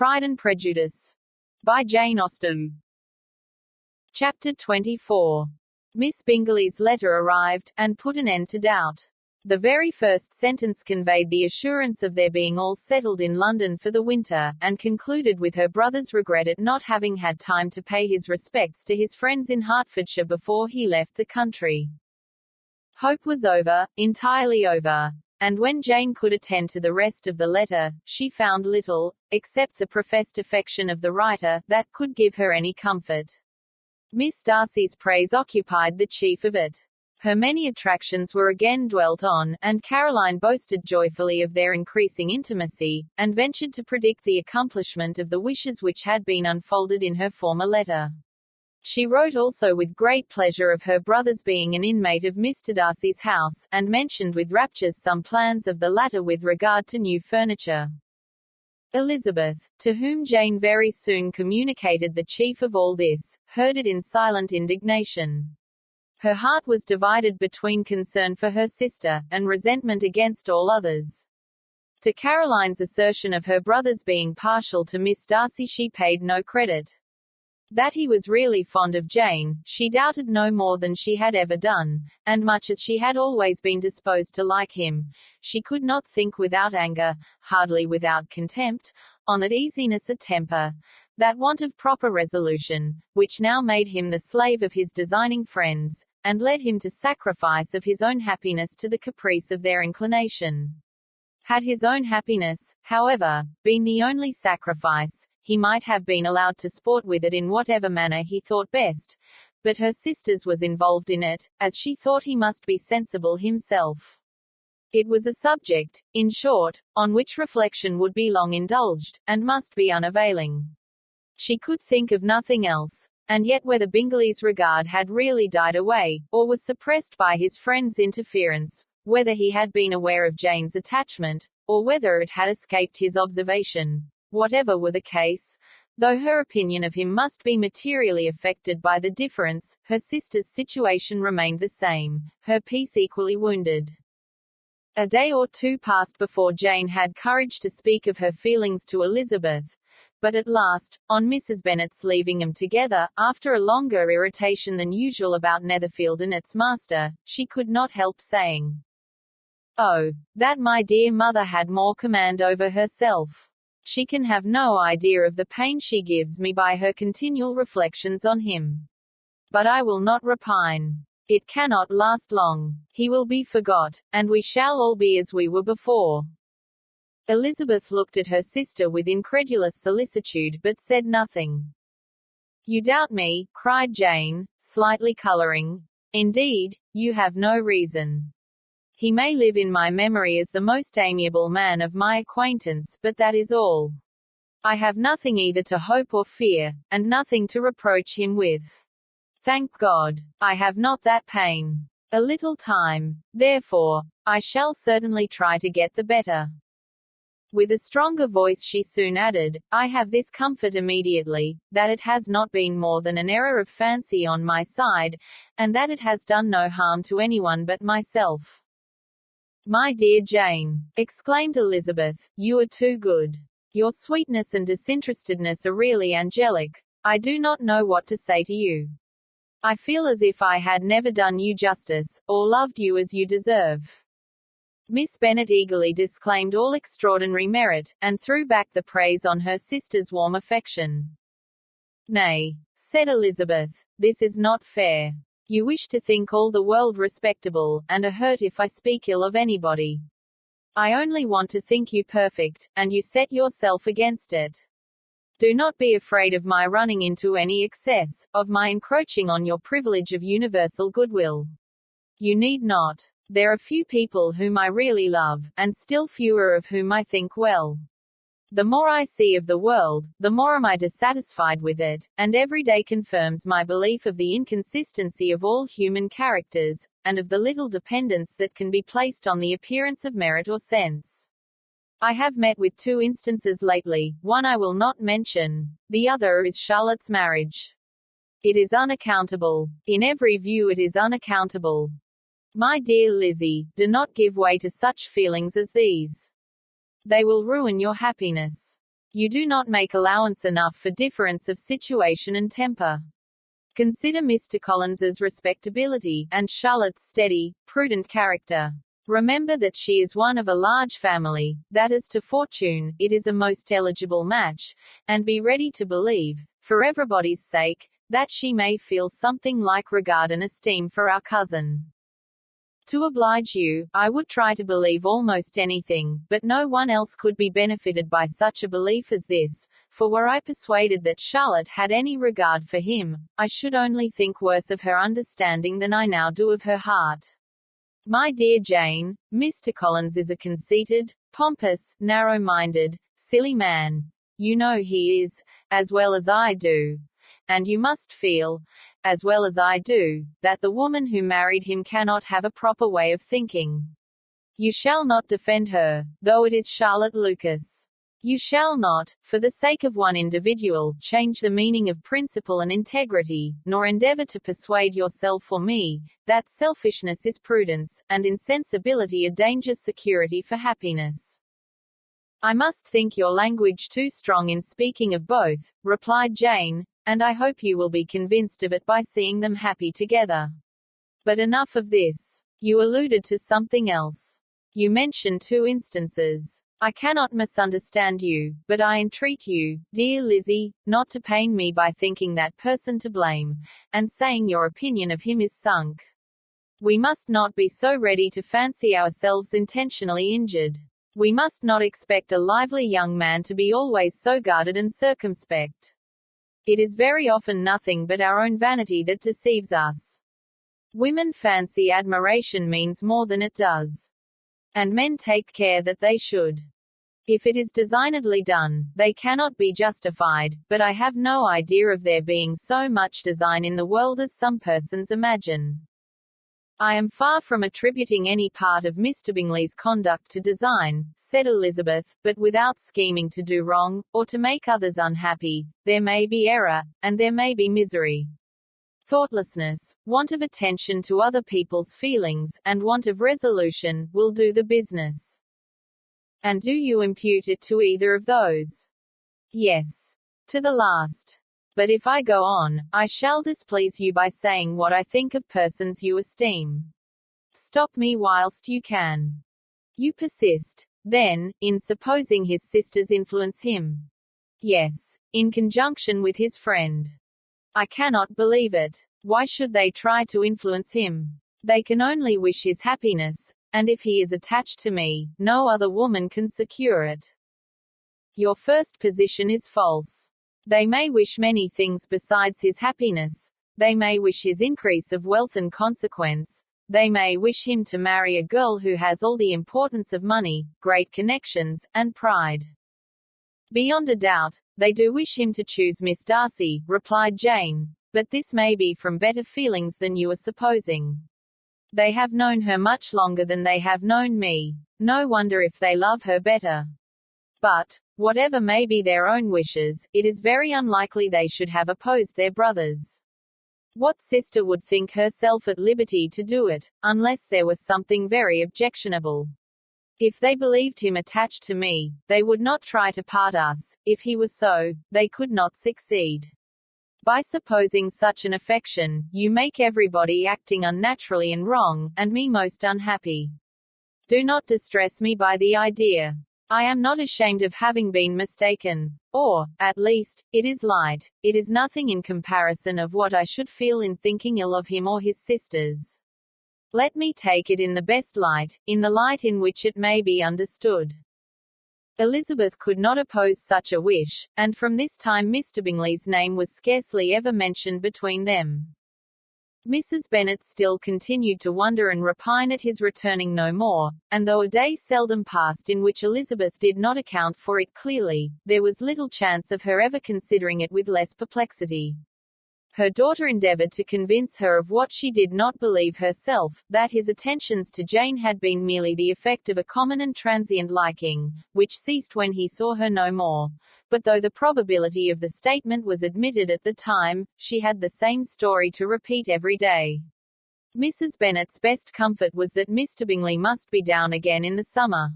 Pride and Prejudice. By Jane Austen. Chapter 24. Miss Bingley's letter arrived, and put an end to doubt. The very first sentence conveyed the assurance of their being all settled in London for the winter, and concluded with her brother's regret at not having had time to pay his respects to his friends in Hertfordshire before he left the country. Hope was over, entirely over. And when Jane could attend to the rest of the letter, she found little, except the professed affection of the writer, that could give her any comfort. Miss Darcy's praise occupied the chief of it. Her many attractions were again dwelt on, and Caroline boasted joyfully of their increasing intimacy, and ventured to predict the accomplishment of the wishes which had been unfolded in her former letter. She wrote also with great pleasure of her brother's being an inmate of Mr. Darcy's house, and mentioned with raptures some plans of the latter with regard to new furniture. Elizabeth, to whom Jane very soon communicated the chief of all this, heard it in silent indignation. Her heart was divided between concern for her sister, and resentment against all others. To Caroline's assertion of her brother's being partial to Miss Darcy she paid no credit. That he was really fond of Jane, she doubted no more than she had ever done, and much as she had always been disposed to like him, she could not think without anger, hardly without contempt, on that easiness of temper, that want of proper resolution, which now made him the slave of his designing friends, and led him to sacrifice of his own happiness to the caprice of their inclination. Had his own happiness, however, been the only sacrifice, he might have been allowed to sport with it in whatever manner he thought best, but her sister's was involved in it, as she thought he must be sensible himself. It was a subject, in short, on which reflection would be long indulged, and must be unavailing. She could think of nothing else, and yet whether Bingley's regard had really died away, or was suppressed by his friend's interference, whether he had been aware of Jane's attachment, or whether it had escaped his observation, whatever were the case, though her opinion of him must be materially affected by the difference, her sister's situation remained the same, her peace equally wounded. A day or two passed before Jane had courage to speak of her feelings to Elizabeth, but at last, on Mrs. Bennet's leaving them together, after a longer irritation than usual about Netherfield and its master, she could not help saying, "Oh, that my dear mother had more command over herself. She can have no idea of the pain she gives me by her continual reflections on him. But I will not repine. It cannot last long. He will be forgot, and we shall all be as we were before." Elizabeth looked at her sister with incredulous solicitude but said nothing. "You doubt me," cried Jane, slightly colouring. "Indeed, you have no reason. He may live in my memory as the most amiable man of my acquaintance, but that is all. I have nothing either to hope or fear, and nothing to reproach him with. Thank God, I have not that pain. A little time, therefore, I shall certainly try to get the better." With a stronger voice she soon added, "I have this comfort immediately, that it has not been more than an error of fancy on my side, and that it has done no harm to anyone but myself." "My dear Jane," exclaimed Elizabeth, "you are too good. Your sweetness and disinterestedness are really angelic. I do not know what to say to you. I feel as if I had never done you justice, or loved you as you deserve." Miss Bennet eagerly disclaimed all extraordinary merit, and threw back the praise on her sister's warm affection. "Nay," said Elizabeth, "this is not fair. You wish to think all the world respectable, and are hurt if I speak ill of anybody. I only want to think you perfect, and you set yourself against it. Do not be afraid of my running into any excess, of my encroaching on your privilege of universal goodwill. You need not. There are few people whom I really love, and still fewer of whom I think well. The more I see of the world, the more am I dissatisfied with it, and every day confirms my belief of the inconsistency of all human characters, and of the little dependence that can be placed on the appearance of merit or sense. I have met with two instances lately, one I will not mention, the other is Charlotte's marriage. It is unaccountable. In every view it is unaccountable. My dear Lizzie, do not give way to such feelings as these. They will ruin your happiness. You do not make allowance enough for difference of situation and temper. Consider Mr. Collins's respectability, and Charlotte's steady, prudent character. Remember that she is one of a large family, that as to fortune, it is a most eligible match, and be ready to believe, for everybody's sake, that she may feel something like regard and esteem for our cousin. To oblige you, I would try to believe almost anything, but no one else could be benefited by such a belief as this, for were I persuaded that Charlotte had any regard for him, I should only think worse of her understanding than I now do of her heart. My dear Jane, Mr. Collins is a conceited, pompous, narrow-minded, silly man. You know he is, as well as I do. And you must feel, as well as I do, that the woman who married him cannot have a proper way of thinking. You shall not defend her, though it is Charlotte Lucas. You shall not, for the sake of one individual, change the meaning of principle and integrity, nor endeavor to persuade yourself or me, that selfishness is prudence, and insensibility a dangerous security for happiness. I must think your language too strong in speaking of both, replied Jane, and I hope you will be convinced of it by seeing them happy together. But enough of this. You alluded to something else. You mentioned 2 instances. I cannot misunderstand you, but I entreat you, dear Lizzie, not to pain me by thinking that person to blame, and saying your opinion of him is sunk. We must not be so ready to fancy ourselves intentionally injured. We must not expect a lively young man to be always so guarded and circumspect. It is very often nothing but our own vanity that deceives us. Women fancy admiration means more than it does. And men take care that they should. If it is designedly done, they cannot be justified, but I have no idea of there being so much design in the world as some persons imagine. I am far from attributing any part of Mr. Bingley's conduct to design, said Elizabeth, but without scheming to do wrong, or to make others unhappy, there may be error, and there may be misery. Thoughtlessness, want of attention to other people's feelings, and want of resolution, will do the business. And do you impute it to either of those? Yes. To the last. But if I go on, I shall displease you by saying what I think of persons you esteem. Stop me whilst you can. You persist, then, in supposing his sisters influence him. Yes, in conjunction with his friend. I cannot believe it. Why should they try to influence him? They can only wish his happiness, and if he is attached to me, no other woman can secure it. Your first position is false. They may wish many things besides his happiness. They may wish his increase of wealth and consequence. They may wish him to marry a girl who has all the importance of money, great connections, and pride. Beyond a doubt, they do wish him to choose Miss Darcy, replied Jane, but this may be from better feelings than you are supposing. They have known her much longer than they have known me. No wonder if they love her better. But, whatever may be their own wishes, it is very unlikely they should have opposed their brothers. What sister would think herself at liberty to do it, unless there was something very objectionable? If they believed him attached to me, they would not try to part us. If he was so, they could not succeed. By supposing such an affection, you make everybody acting unnaturally and wrong, and me most unhappy. Do not distress me by the idea. I am not ashamed of having been mistaken, or, at least, it is light. It is nothing in comparison of what I should feel in thinking ill of him or his sisters. Let me take it in the best light, in the light in which it may be understood. Elizabeth could not oppose such a wish, and from this time Mr. Bingley's name was scarcely ever mentioned between them. Mrs. Bennet still continued to wonder and repine at his returning no more, and though a day seldom passed in which Elizabeth did not account for it clearly, there was little chance of her ever considering it with less perplexity. Her daughter endeavored to convince her of what she did not believe herself, that his attentions to Jane had been merely the effect of a common and transient liking, which ceased when he saw her no more. But though the probability of the statement was admitted at the time, she had the same story to repeat every day. Mrs. Bennet's best comfort was that Mr. Bingley must be down again in the summer.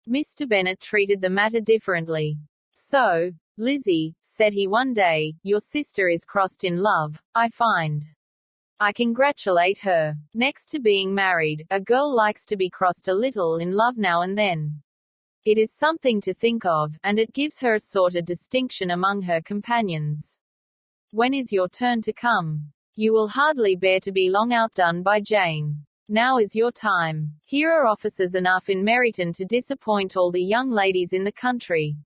Mr. Bennet treated the matter differently. So, Lizzie, said he one day, your sister is crossed in love, I find. I congratulate her. Next to being married, a girl likes to be crossed a little in love now and then. It is something to think of, and it gives her a sort of distinction among her companions. When is your turn to come? You will hardly bear to be long outdone by Jane. Now is your time. Here are officers enough in Meryton to disappoint all the young ladies in the country.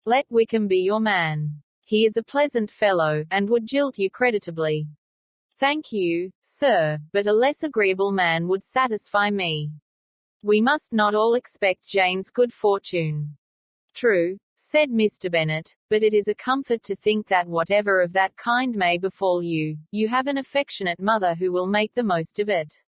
Let Wickham be your man. He is a pleasant fellow, and would jilt you creditably. Thank you, sir, but a less agreeable man would satisfy me. We must not all expect Jane's good fortune. True, said Mr. Bennet, but it is a comfort to think that whatever of that kind may befall you, you have an affectionate mother who will make the most of it.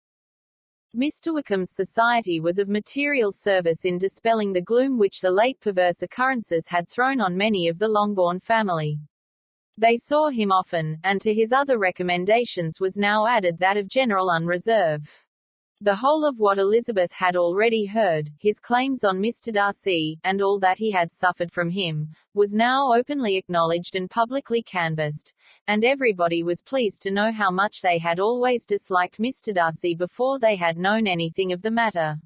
Mr. Wickham's society was of material service in dispelling the gloom which the late perverse occurrences had thrown on many of the Longbourn family. They saw him often, and to his other recommendations was now added that of general unreserve. The whole of what Elizabeth had already heard, his claims on Mr. Darcy, and all that he had suffered from him, was now openly acknowledged and publicly canvassed, and everybody was pleased to know how much they had always disliked Mr. Darcy before they had known anything of the matter.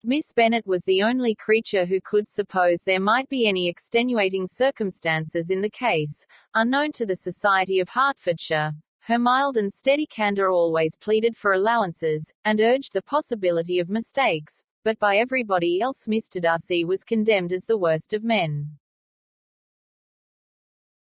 Miss Bennet was the only creature who could suppose there might be any extenuating circumstances in the case, unknown to the Society of Hertfordshire. Her mild and steady candour always pleaded for allowances, and urged the possibility of mistakes, but by everybody else Mr. Darcy was condemned as the worst of men.